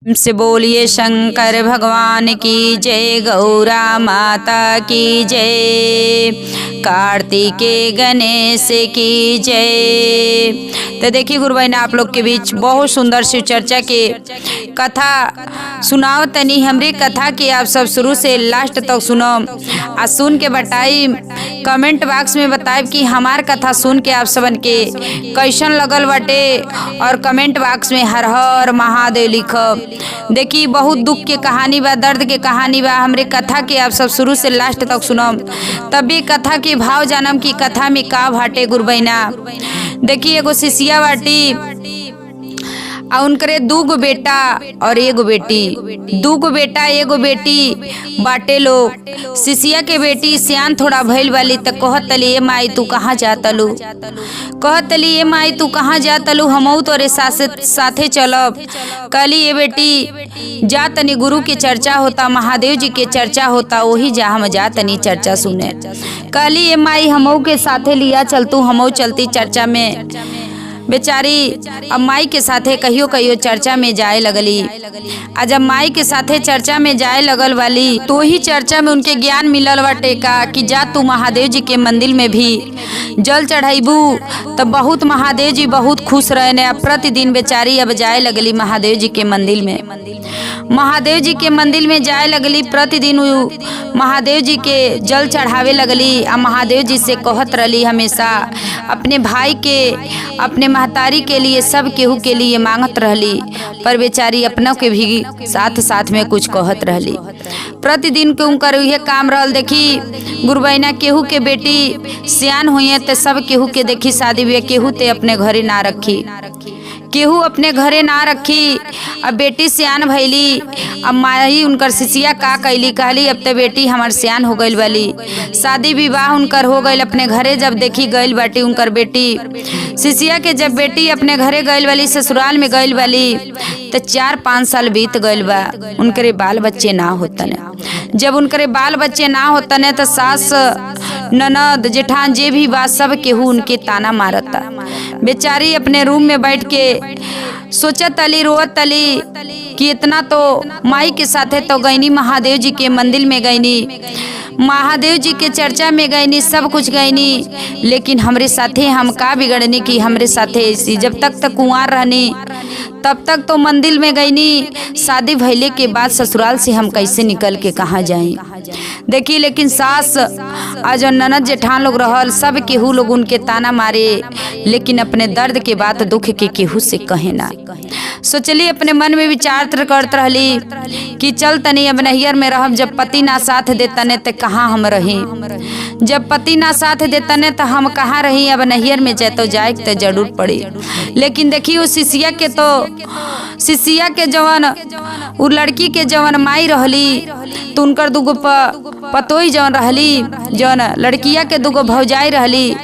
से बोलिए शंकर भगवान की जय, गौरा माता की जय, कार्तिकेय गणेश की जय। तो देखिए गुरु भाई ने आप लोग के बीच बहुत सुंदर शिव चर्चा के कथा सुनाओ तनी। हमरी कथा की आप सब शुरू से लास्ट तक सुनो आ सुन के बताई, कमेंट बॉक्स में बताइब कि हमार कथा सुन के आप सबन के कैसन लगल बाटे, और कमेंट बॉक्स में हर हर महादेव लिखब। देखी बहुत दुख के कहानी बा, दर्द के कहानी बा। हमरे कथा के आप सब शुरू से लास्ट तक सुनम, तभी कथा के भाव जानम कि कथा में का भाटे गुरु बहिना। देखी एगो शिष्या बाटी आ उनकरे दूगो बेटा और एगो बेटी, दूगो बेटा एगो बेटी बाटे लोग। शिष्या के बेटी सियान थोड़ा भइल वाली त कहत तली, ए माई तू कहाँ जातलू, कहत तली ए माई तू कहाँ जातलू, हमहू तोरे साथे चलब। कहली ए बेटी जा तनी, गुरु की चर्चा होता, महादेव जी के चर्चा होता, वही जा हम जा तनी चर्चा सुने। कहली ए माई हमहू के साथे लिया चल तू, हमहू चलती चर्चा में। बेचारी अब माई के साथे कहियो कहियो चर्चा में जाए लगली। आज जब माई के साथे चर्चा में जाए लगल वाली, तो ही चर्चा में उनके ज्ञान मिलल बाटे का कि जा तू महादेव जी के मंदिर में भी जल चढ़ाइबू तो बहुत महादेव जी बहुत खुश रहे। अब प्रतिदिन बेचारी अब जाए लगली महादेव जी के मंदिर में, महादेव जी के मंदिर में जाए लगली। प्रतिदिन महादेव जी के जल चढ़ावे लगली आ महादेव जी से कहत रही हमेशा अपने भाई के, अपने महतारी के लिए, सब केहू के लिए मांगत रहली, पर बेचारी अपनों के भी साथ साथ में कुछ कहत रहली। प्रतिदिन के उनकर यह काम रहल। देखी गुरु बहिना केहू के बेटी सियान हुई तो सब केहू के देखी शादी हुए, केहू ते अपने घरे ना रखी, केहू अपने घरे ना रखी। अब बेटी सियान भैली, अब माई उनकर शिष्या का कैली, कहली अब तो बेटी हमार सियान हो गई वाली, शादी विवाह उनकर हो गई अपने घरे। जब देखी गई बाटी उनकर बेटी शिष्या के, जब बेटी अपने घरे गई वाली, ससुराल में गई वाली, तो 4-5 साल बीत गई बा, उनके बाल बच्चे ना होतने। जब उनके बाल बच्चे ना होतने तो सास ननद जेठान जे भी बा सब केहू उनके ताना मारता। बेचारी अपने रूम में बैठ के सोचत तली, रोत तली कि इतना तो माई के साथे तो गईनी, महादेव जी के मंदिर में गईनी, महादेव जी के चर्चा में गईनी, सब कुछ गईनी, लेकिन हमरे साथे हम का बिगड़नी कि हमरे साथे ऐसी। जब तक कुंवार रहनी तब तक तो मंदिर में गईनी, शादी भइले के बाद ससुराल से हम कैसे निकल के कहाँ जाएं। देखी लेकिन सास आज ननद जेठान लोग रहल, सब केहू लोग उनके ताना मारे, लेकिन अपने दर्द के बात दुख के केहू से कहे ना। सोचली अपने मन में विचार करत रहली कि चल तनी अब नैहर में रहब, जब पति ना साथ देतने तो कहाँ हम रही, जब पति ना साथ देतने तो हम कहाँ रही। अब नैहर में जाए तो जाए तो जरूर पड़ी। लेकिन देखी उस शिष्या के, तो शिष्या के जवन उ लड़की के जवन माई रहली, तो उनकर दूगो पतोई जवन रहली, जवन लड़किया के दूगो भौजाई रहली।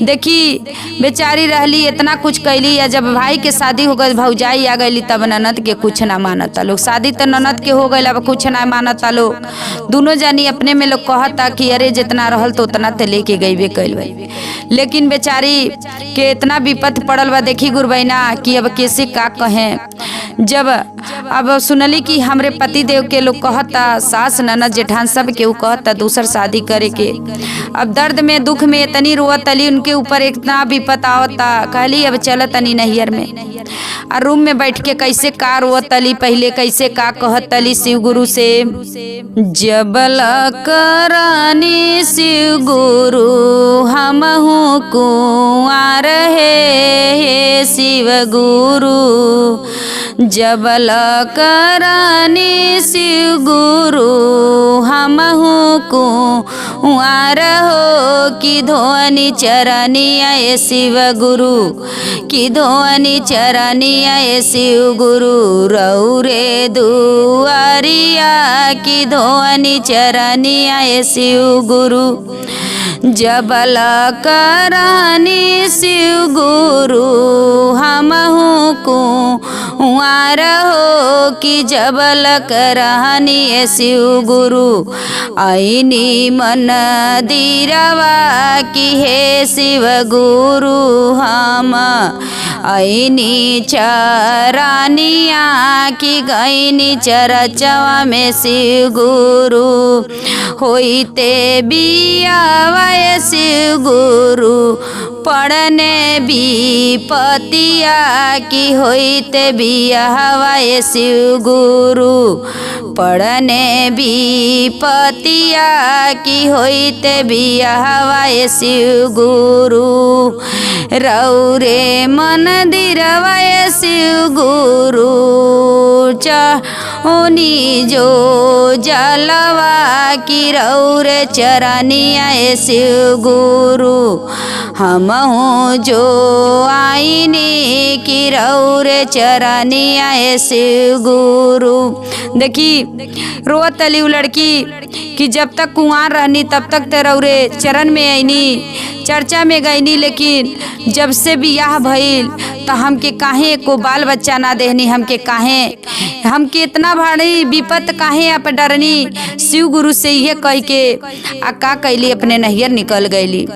देखी बेचारी रहली, इतना कुछ कैली, या जब भाई के शादी हो गई, भौजाई आ गई, तब ननद के कुछ ना मानता लोग। शादी तो ननद के हो गई, अब कुछ ना मानता लोग। दोनों जानी अपने में लोग कहता कि अरे जितना रहल तो उतना तो लेके गईबे कैल भाई। लेकिन बेचारी के इतना विपत पड़ल बा, देखी गुरु बहिना कि अब कैसे का कहें। जब अब सुनली कि हमरे पति देव के लोग कहता, सास ननद जेठान सब केहू कहता दूसर शादी करे के। अब दर्द में दुख में इतनी रोत तली, उनके ऊपर इतना विपत आवता। कहली अब चल तनी नैहर में, और रूम में बैठ के कैसे का रोत तली, पहले कैसे का कहत तली शिव गुरु से। जबल करानी शिव गुरु हमहू कुंवार हे शिव गुरु, जबल करानी शिव गुरु हमहू कुंवार हो, कि धोनी चरनिया शिव गुरु, कि धोनी चरनिया शिव गुरु, रौरे दुआरिया कि धोनी चरनिया शिव गुरु, जबल करानी शिव गुरु हमहू उहाँ रहो कि जबल करहनी शिव गुरु आईनी मन दीरवा की हे शिव गुरु हम आईनी चरानिया की गईनी चरचवा में शिव गुरु होइते बियावाय शिव गुरु पढ़ने विपतिया की होइते बियावाय शिव गुरु पढ़ने विपतिया की होइते बियावाय शिव गुरु रौरे मंदिरवाय शिव गुरु चाहोनी जो जलवा की रौरे चरनिया शिव गुरु हम हूँ जो आईनी की रौरे चरनिया शिव गुरु। देखी रोत तली उ लड़की कि जब तक कुंवार रहनी तब तक ते रौरे चरण में आईनी चर्चा में गईनी, लेकिन जब से बियाह भइल तो हमके काहे को बाल बच्चा ना देहनी, हमके काहे हमके इतना भारी विपत काहे आप डरनी। शिव गुरु से यह कह के का कैली अपने नैहर निकल गईली।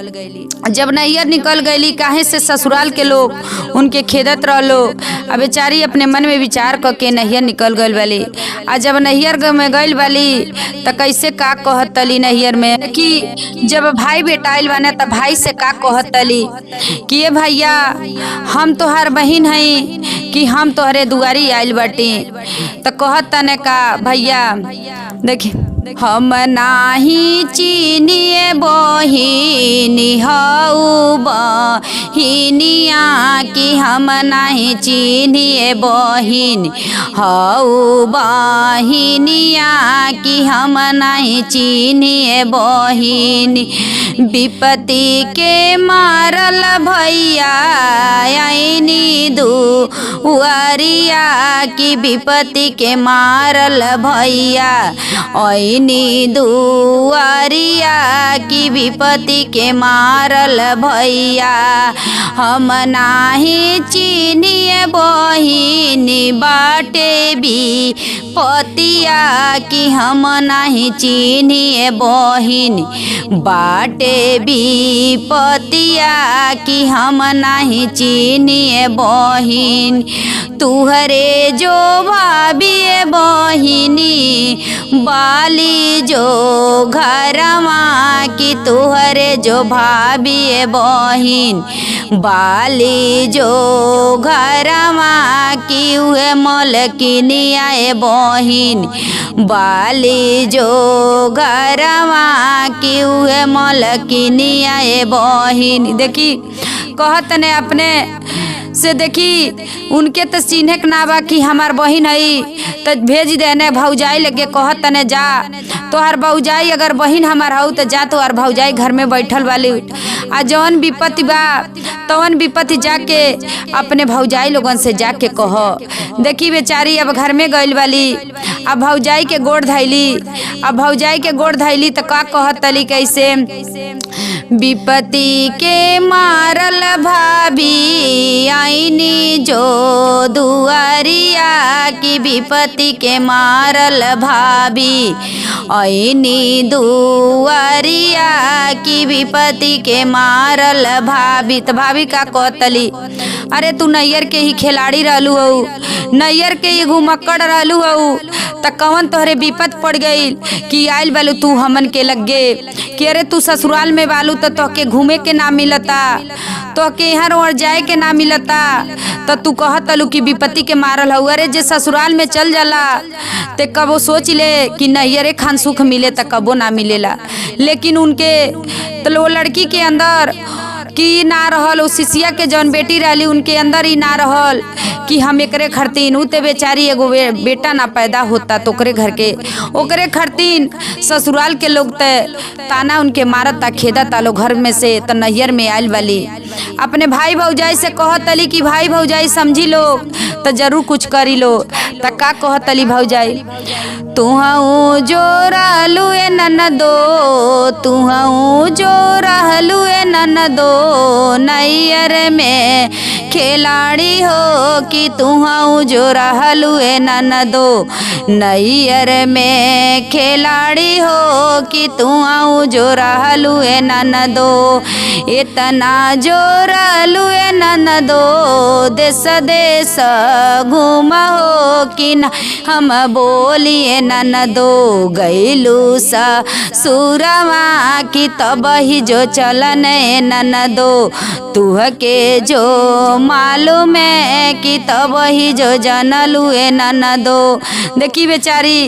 जब नैहर निकल गईली काहे से ससुराल के लोग उनके खेदत रहलो। अब बेचारी अपने मन में विचार करके नैहर निकल गई वाली। आ जब नैहर में गई वाली तो कैसे का कहतली नैहर में कि जब भाई बेटाइल बने तो भाई से का कहतली कि ये भैया हम तोहर बहिन हई कि हम तोहरे दुआरी आइल बाटी। तो कहतने का भैया देखी हम नाही चीनिए बहिनी हऊ बहिनिया कि हम नाही चीनिए बहिन हऊ बहिनिया कि हम नाही चीनिए बहिन। विपत्ति के मारल भैया आईनी दुआरिया कि विपत्ति के मारल भैया आईनी दुआरिया की विपत्ति के मारल भैया। हम नाही चीनिए बहिनी बाटे भी पतिया कि हम नाही चीनिए बहिन बाटे भी पतिया कि हम नाही चीनिए बहिन। तुहरे जो भाभी बहिनी बाली जो घरमा की तुहरे जो भाभी बहिन बाली जो घरमा की उहे मलकिनिया बहिन बाली जो घरमा की उहे मलकिनिया बहिन। देखी कहत ने अपने से देखी उनके तो चिन्हे के ना बा कि हमार बहिन हई तो भेज देने भौजाई लगे कहत ने जा तोहर भौजाई अगर बहिन हमार हऊ तो जा तोहर भौजाई घर में बैठल वाली आ जौन विपत्ति बा तवन विपत्ति जाके अपने भौजाई लोगन से जाके कह। देखी बेचारी अब घर में गइल वाली अब भौजाई के गोड़ धैली अब भौजाई के गोड़ धैली तो का कहतली कैसे विपत्ति के मारल भाभी आईनी जो दुआरिया की विपत्ति के मारल भाभी आईनी दुआरिया की विपत्ति के मारल भाभी। तो भाभी का कहतली अरे तू नैयर के ही खिलाड़ी रहलू हऊ नैयर के ही घुमक्कड़ रहलू हऊ तो कौन तोहरे विपत पड़ गई कि आइल बालू तू हमन के लगे कि अरे तू ससुराल में बालू तो तोहके घूमे के ना मिलता तोहके यहाँ और जाए के ना मिलता तो तू कहतलू कि विपत्ति के मारल हऊ। अरे जे ससुराल में चल जाला ते कबो सोच ले कि नैयरे खान सुख मिले तो कबो ना मिलेला। लेकिन उनके तो वो लड़की के अंदर कि ना रहल उस शिष्या के जौन बेटी रहली उनके अंदर ही ना रहल कि हम एकरे खरतीन उते बेचारी एगो बेटा ना पैदा होता तो ओकरे खरतीन ससुराल के लोग ताना उनके मारत ता खेदत ता लोग घर में से त नैयर में आयल वाली अपने भाई भौजाई से कहतली कि भाई भौजाई समझी लो तो जरूर कुछ करी लो। त का कहतली भौजाई तुहू जो रहलू ए ननदो तुहू जो रहलू ए ननदो नैयर में खिलाड़ी हो कि तू जो रहलू ए ननदो नैयर में खिलाड़ी हो कि तू जो रहलू ए ननदो इतना जो रहलू ए ननदो देश देश घूम हो कि न हम बोलिए ननदो गैलू सा सुरवा की तब ही जो चलन ए ननदो तुह के जो मालूम है कि तब ही जो जनलू ए ननदो। देखी बेचारी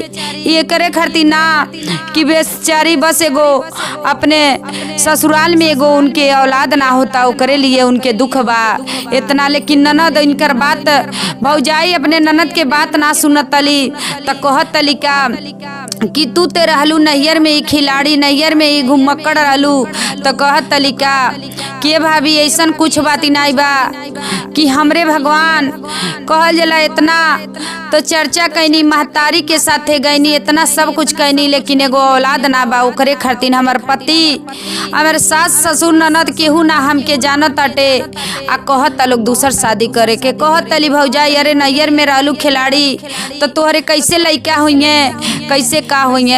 ये करे खरती ना कि बेचारी बस एगो अपने ससुराल में एगो उनके औलाद ना होता ओकरे लिए उनके दुख बा इतना, लेकिन ननद इनकर बात भौजाई अपने ननद के बात ना सुनतली त कहतली का कि तू ते रहलू नैयर में ही खिलाड़ी नैयर में ही घुमक्कड़ रहलू तो कहतली का कि भाभी ऐसन कुछ बात नहीं बा कि हमरे भगवान कहल जला इतना तो चर्चा कैनी महतारी के साथे गईनी इतना सब कुछ कैनी लेकिन एगो औलाद ना बा ओकरे खातिर हमर पति हमारे सास ससुर ननद केहू ना हमके जानत अटे आ कहत लोग दूसर शादी करे के कहतली भौजाई अरे नैयर में रहलू खिलाड़ी तो तोहरे कैसे लइका हुई कैसे का हुई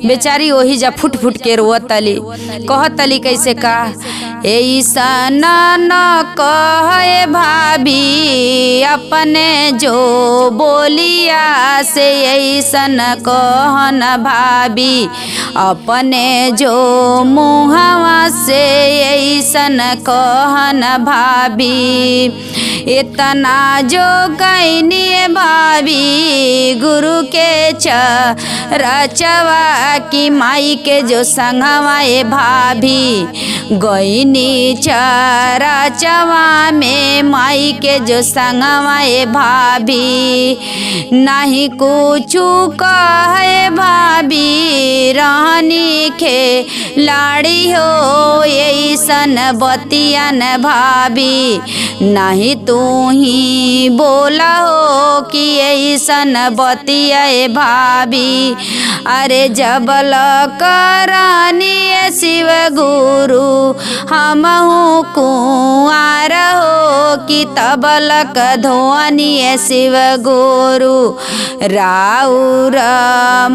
बेचारी वही जा फुट फुट के रोतली कहतली कैसे का ऐसा न कहे भाभी अपने जो बोलिया से ऐसन कहन भाभी अपने जो मुहवा से ऐसन कहन भाभी इतना जो कैनी भाभी गुरु के रचवा की माई के जो संगवा भाभी गईनी चरचवा में माई के जो संगवा भाभी नहीं कुछ कहे भाभी रहनी खे लाड़ी हो ऐसन बतियन भाभी नहीं तू ही बोला हो कि ऐसन बतिया भाभी अरे जबल करानी शिव गुरु हम कुआर हो कि तबलक धोनी शिव गुरु राउर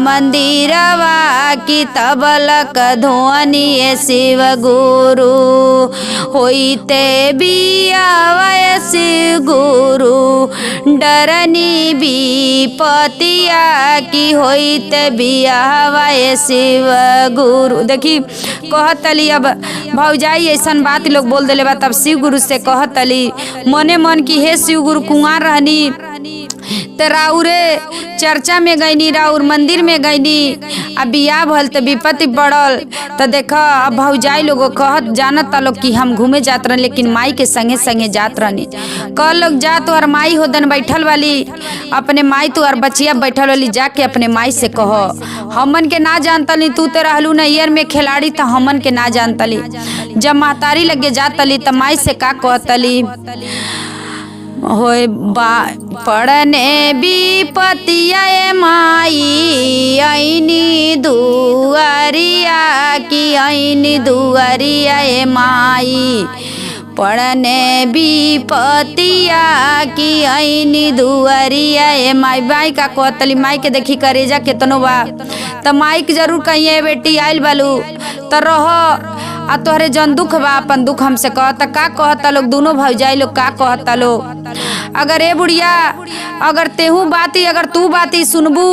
मंदिरवा कि तबलक धोनी शिव गुरु होइते बियावा शिव गुरु डरनी विपतिया की होइते बियावा शिव गुरु। देखी कहतली अब भौजाई ऐसन बात लोग बोल देले बा तब शिव गुरु से कहतली मने मन की हे शिव गुरु कुंवार रहनी तो राउरे चर्चा में गईनी राउर मंदिर में गईनी अब बियाह भल तो विपत्ति बढ़ल तो देख अब भौजाई लोग कहत जानत लोग कि हम घूमे जात रहन लेकिन माई के संगे संगे जात रहनी कल लोग जा तो हर माई होदन बैठल वाली अपने माई तो हर बचिया बैठल वाली जाके अपने माई से कह हमन के ना जानतली तू तो रहलू नैयर में खिलाड़ी तो हमन के ना जानतली जब महतारी लगे जातली तो माई से का कहतली होए बा पढ़ने विपतिया माई आईनी दुआरिया की आईनी दुआरिया माई पढ़ने विपतिया की आईनी दुआरिया माई बाई का कहतली माई के देखी करेजा केतनो बा तो माई के जरूर कहिए बेटी आइल बालू तो रह आ तोहरे जन दुख बा अपन दुख हमसे कहता का कहता लोग दोनों भौजाई लोग का कहता लोग अगर ए बुढ़िया अगर तेहू बाती अगर तू बाती सुनबू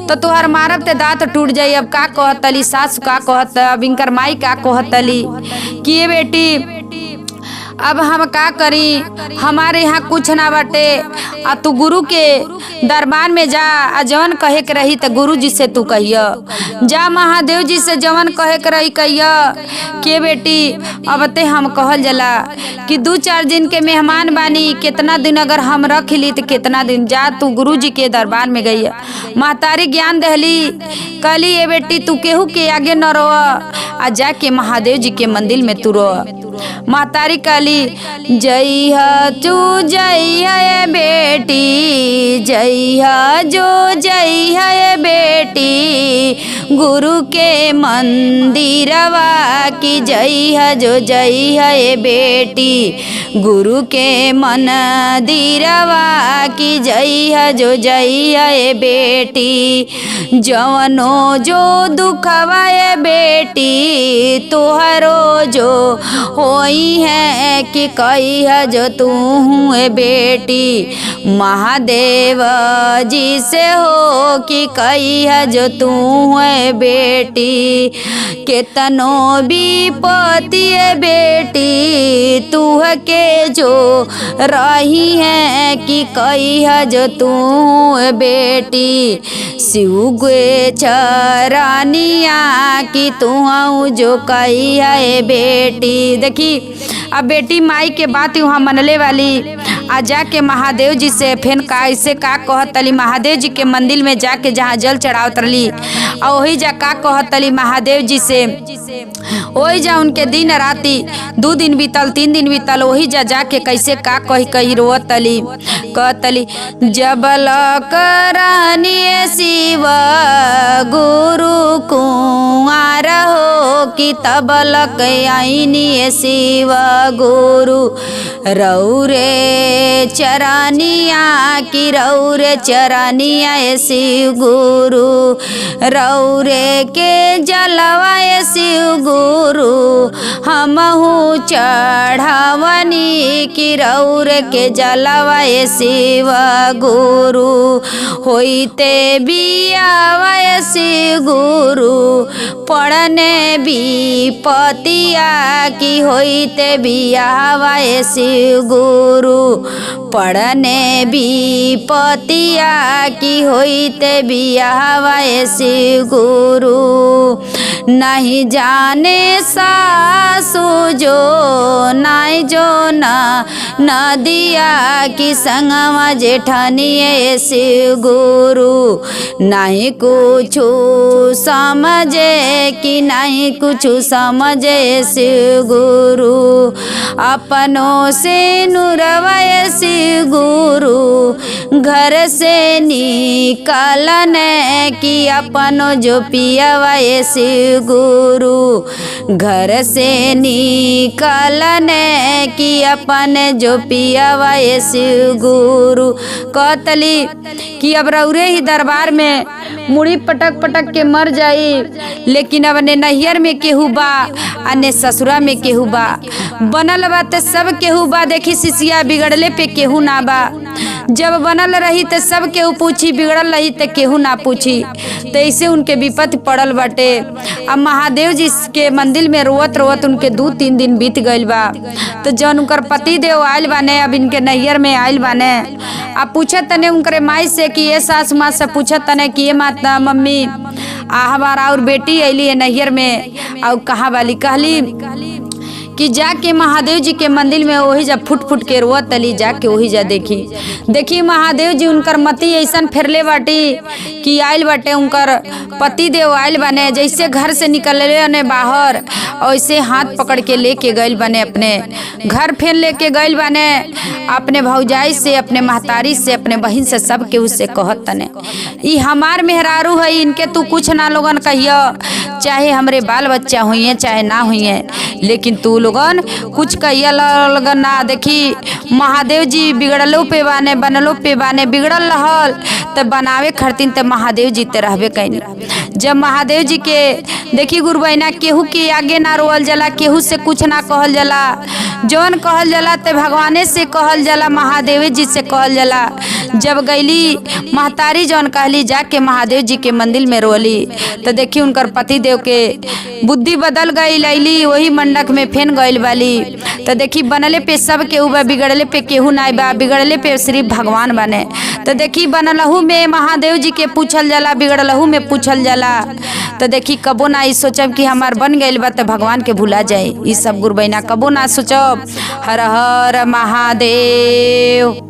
तो तोहर मारब ते दांत टूट जाई। अब का कहतली सास का कहता अब इनकर माई का कहतली कि ये बेटी अब हम का करी हमारे यहाँ कुछ ना बाटे आ तू गुरु के दरबार में जा आ जवन कहे के रही तो गुरु जी से तू कहिया जा महादेव जी से जवन कहे के रही कहिया के बेटी अब ते हम कहल जला कि 2-4 दिन के मेहमान बानी कितना दिन अगर हम रख ली तो कितना दिन जा तू गुरु जी के दरबार में गई महतारी ज्ञान दहली कहली ये बेटी तू केहू के आगे न रो आ जाके महादेव जी के मंदिर में तू रो। महतारी कहली जय तू जय बेटी जय जो जय बेटी गुरु के मंदिरवा की जइहा जो जइहा ए बेटी, गुरु के मंदिरवा की जइहा जो जइहा ए बेटी। जवनो जो दुखवा ए बेटी तोहरो जो होई है कि कहिया जो तू ए बेटी, महादेव जी से हो कि कहिया जो तू है बेटी। केतनो विपत्ति है बेटी तू के जो रही है कि कहिया जो तू है बेटी। शिव गे चरानिया कि तू जो कहिया है बेटी। देखी अब बेटी माई के बात वहाँ मनले वाली आ जाके महादेव जी से फेन का ऐसे का कहतली, महादेव जी के मंदिर में जाके जहाँ जल चढ़ावत रही और वही जा का कहतली महादेव जी से। वही जा उनके दिन राती 2 दिन बीतल 3 दिन बीतल, वही जा जाके कैसे का कही रोतली कहतली। जबल करनी शिव गुरु कुंवर हो कि तबल आईनी शिव गुरु रौरे चरानिया कि रौरे चरानिया शिव गुरु रौरे के जलवा शिव गुरु हमहू चढ़ावनी कि रौरे के जलवा शिव गुरु होइते बियावा शिव गुरु पढ़ने विपतिया कि होइते बियावा शिव गुरु पढ़ने विपतिया कि होइते बियावा शिव गुरु। नहीं जाने सासु जो नाई जो ना नदिया कि संगवा जेठनिए शिव गुरु। नहीं कुछ समझे कि नहीं कुछ समझे शिव गुरु। अपनों से नुरवय शिव गुरु घर से निकालने कि अपनों जो पियावय शिव गुरु घर से निकालने कि अपन जो पियावा शिव गुरु। कहतली कि अब रौरे ही दरबार में मुड़ी पटक पटक के मर जाई, लेकिन अब ने नैहर में केहू बा आ ने ससुरा में केहू बा। बनल बा ते सब केहू बा, देखी सिसिया बिगड़ले पे केहू ना बा। जब बनल रही ते सब केहू पूछी, बिगड़ल रही ते केहू ना पूछी। तो ऐसे उनके विपत्ति पड़ल बाटे। अब महादेव जी के मंदिर में रोवत रोवत उनके 2-3 दिन बीत गइल बा। तो जौन उनकर पति देव आयल बाने, अब इनके नैहर में आयल बाने। अब पूछत तने उनकरे माई से कि ये सास माँ से पूछत तने कि ये माता मम्मी हमारा और बेटी अली है नैहर में और कहाँ वाली। कहली कि जाके महादेव जी के मंदिर में वही जा फुट फुट के रोवत तली, जाके वही जा देखी महादेव जी उनकर मती ऐसन फेरले बाटी कि आयल बाटे उनकर पति देव आयल बने। जैसे घर से निकलले ने बाहर वैसे हाथ पकड़ के लेके गइल बने, अपने घर फेर लेके गइल बने। अपने भौजाई से, अपने महतारी से, अपने बहन से, सब के उससे कहत तने ई हमार मेहरारू है, इनके तू कुछ ना लोगन कहियो, चाहे हमरे बाल बच्चा हुई चाहे ना हुई, लेकिन तू लोगन कुछ कहिया लगन ना। देखी महादेव जी बिगड़लो पे बाने, बनलो पे बाने। बिगड़ल रहल तब बनावे खरतीन तब महादेव जी ते रहबे कैनी। जब महादेव जी के देखी गुरुबैना केहू के आगे ना रोअल जाला, केहू से कुछ ना कहल जाला। जौन कहल जाला ते भगवाने से कहल जाला, महादेव जी से कहल जाला। जब गईली महतारी जौन कहली जाके महादेव जी के मंदिर में रोली, तो देखी उनकर पति देव के बुद्धि बदल गई। लैली वही मंडक में फेन गइल वाली। तो देखी बनले पे सब केहू बा, बिगड़ले पे केहू ना बा। बिगड़ले पे सिर्फ भगवान बने। तो देखी बनलहू में महादेव जी के पूछल जाला, बिगड़लहू में पूछल जाला। तो देखी कबो ना ई सोचब कि हमार बन गइल बा तो भगवान के भुला जाए। ई सब गुरुबैना कबो ना सोचब। हर हर महादेव।